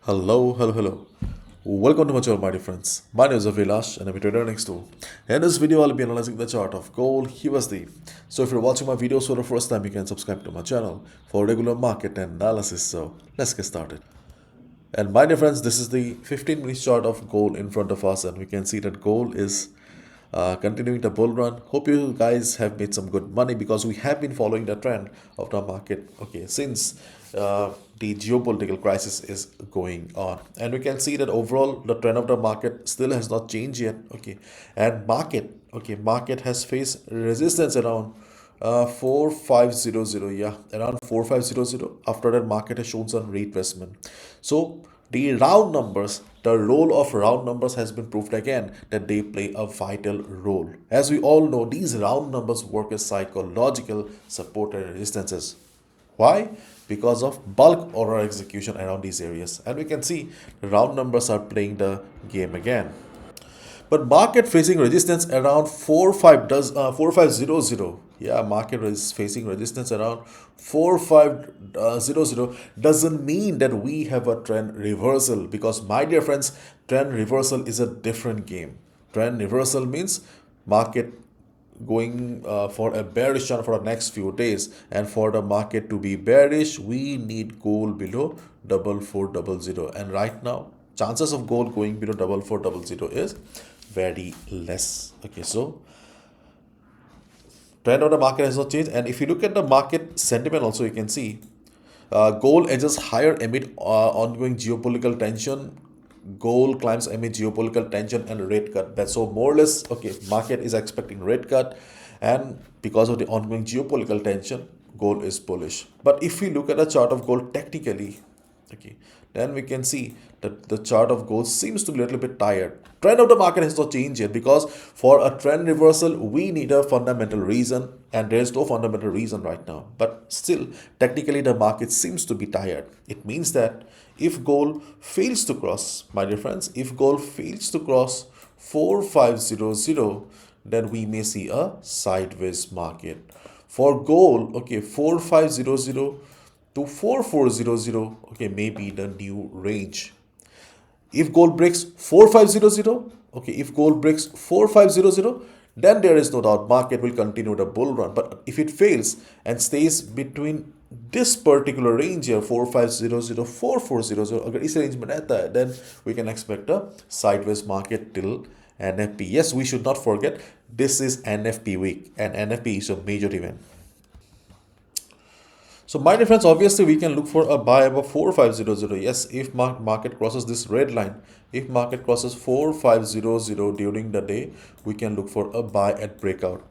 Hello. Welcome to my channel, my dear friends. My name is Avilash and I'm a trader next to. In this video, I'll be analyzing the chart of gold USD. So if you're watching my videos for the first time, you can subscribe to my channel for regular market analysis. So let's get started. And my dear friends, this is the 15-minute chart of gold in front of us, and we can see that gold is continuing the bull run. Hope you guys have made some good money because we have been following the trend of the market. Okay, since the geopolitical crisis is going on, and we can see that overall the trend of the market still has not changed yet. Okay, and market has faced resistance around 4500, yeah, around 4500. After that, market has shown some retracement. So the round numbers, the role of round numbers has been proved again that they play a vital role. As we all know, these round numbers work as psychological support and resistances. Why? Because of bulk order execution around these areas, and we can see the round numbers are playing the game again. But market facing resistance around 4500. Yeah, market is facing resistance around 4500 doesn't mean that we have a trend reversal, because my dear friends, trend reversal is a different game. Trend reversal means market going for a bearish channel for the next few days, and for the market to be bearish we need gold below 4400, and right now chances of gold going below 4400 is very less. Okay, so trend of the market has not changed, and if you look at the market sentiment also, you can see gold edges higher amid ongoing geopolitical tension. Gold climbs amid geopolitical tension and rate cut. That's so more or less okay. Market is expecting rate cut, and because of the ongoing geopolitical tension, gold is bullish. But if we look at the chart of gold technically, okay, then we can see that the chart of gold seems to be a little bit tired. Trend of the market has not changed yet, because for a trend reversal we need a fundamental reason, and there is no fundamental reason right now. But still, technically the market seems to be tired. It means that if gold fails to cross, my dear friends, if gold fails to cross 4500, then we may see a sideways market. For gold, okay, 4500 to 4400, okay, maybe the new range. If gold breaks 4500, okay, if gold breaks 4500, then there is no doubt market will continue the bull run. But if it fails and stays between this particular range here, 4500 4400, अगर इस range में रहता है, then we can expect a sideways market till NFP. Yes, we should not forget this is NFP week, and NFP is a major event. So my dear friends, obviously we can look for a buy above 4500. Yes, if market crosses this red line, if market crosses 4500 during the day, we can look for a buy at breakout.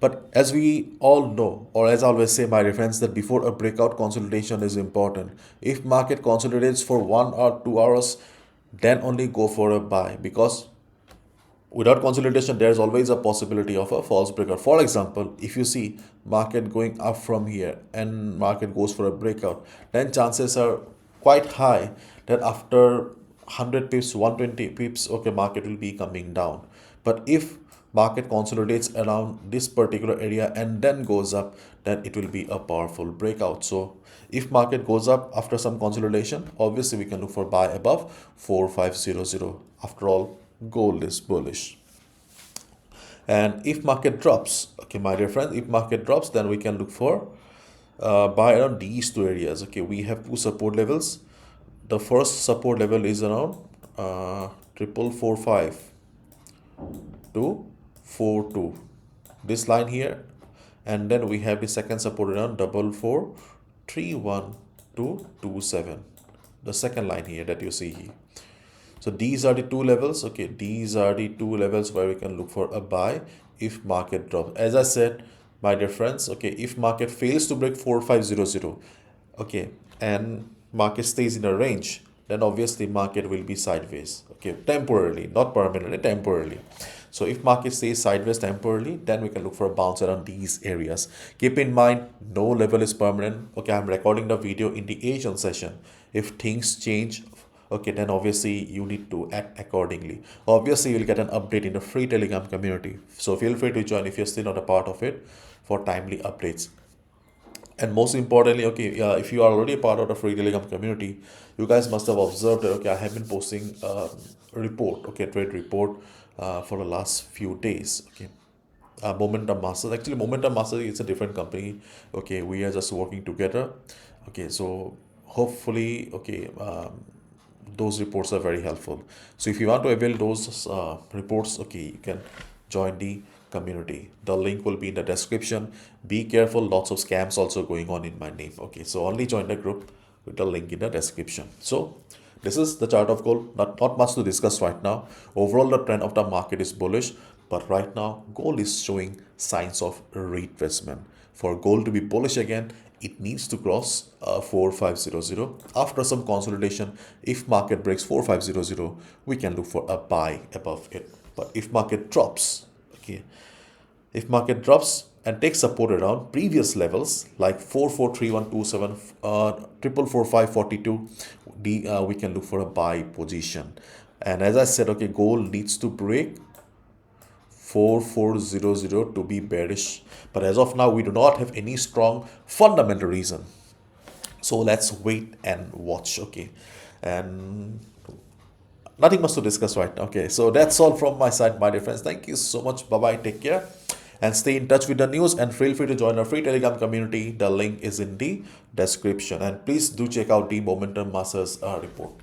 But as we all know, or as I always say, my dear friends, that before a breakout, consolidation is important. If market consolidates for 1 or 2 hours, then only go for a buy, because without consolidation there is always a possibility of a false breakout. For example, if you see market going up from here and market goes for a breakout, then chances are quite high that after 100 pips, 120 pips, okay, market will be coming down. But if market consolidates around this particular area and then goes up, then it will be a powerful breakout. So if market goes up after some consolidation, obviously we can look for buy above 4500. After all, gold is bullish. And if market drops, okay, my dear friend, if market drops, then we can look for buy around these two areas. Okay, we have two support levels. The first support level is around 4445 to 42, this line here, and then we have the second support around 4431 to 27, the second line here that you see here. So these are the two levels. Okay, these are the two levels where we can look for a buy if market drops. As I said, my dear friends, okay, if market fails to break 4500, okay, and market stays in a range, then obviously market will be sideways, okay, temporarily, not permanently, temporarily. So if market stays sideways temporarily, then we can look for a bounce around these areas. Keep in mind, no level is permanent. Okay, I'm recording the video in the Asian session. If things change, okay, then obviously you need to act accordingly. Obviously you'll get an update in the free Telegram community, so feel free to join if you're still not a part of it for timely updates. And most importantly, okay, if you are already a part of the free Telegram community, you guys must have observed that, okay, I have been posting a report, okay, trade report for the last few days, okay. Momentum Masters, actually, Momentum Masters is a different company, okay, we are just working together, okay, so hopefully, okay, those reports are very helpful. So if you want to avail those reports, okay, you can join the community. The link will be in the description. Be careful, lots of scams also going on in my name. Okay, so only join the group with the link in the description. So this is the chart of gold. Not much to discuss right now. Overall, the trend of the market is bullish, but right now gold is showing signs of retracement. For gold to be bullish again, it needs to cross 4500. After some consolidation, if market breaks 4500, we can look for a buy above it. But if market drops, okay, if market drops and takes support around previous levels like 443127, 444542, we can look for a buy position. And as I said, okay, gold needs to break 4400 to be bearish, but as of now we do not have any strong fundamental reason, so let's wait and watch, okay. And nothing much to discuss right now, okay. So that's all from my side, my dear friends. Thank you so much. Bye bye, take care, and stay in touch with the news, and feel free to join our free Telegram community. The link is in the description, and please do check out the Momentum Masters report.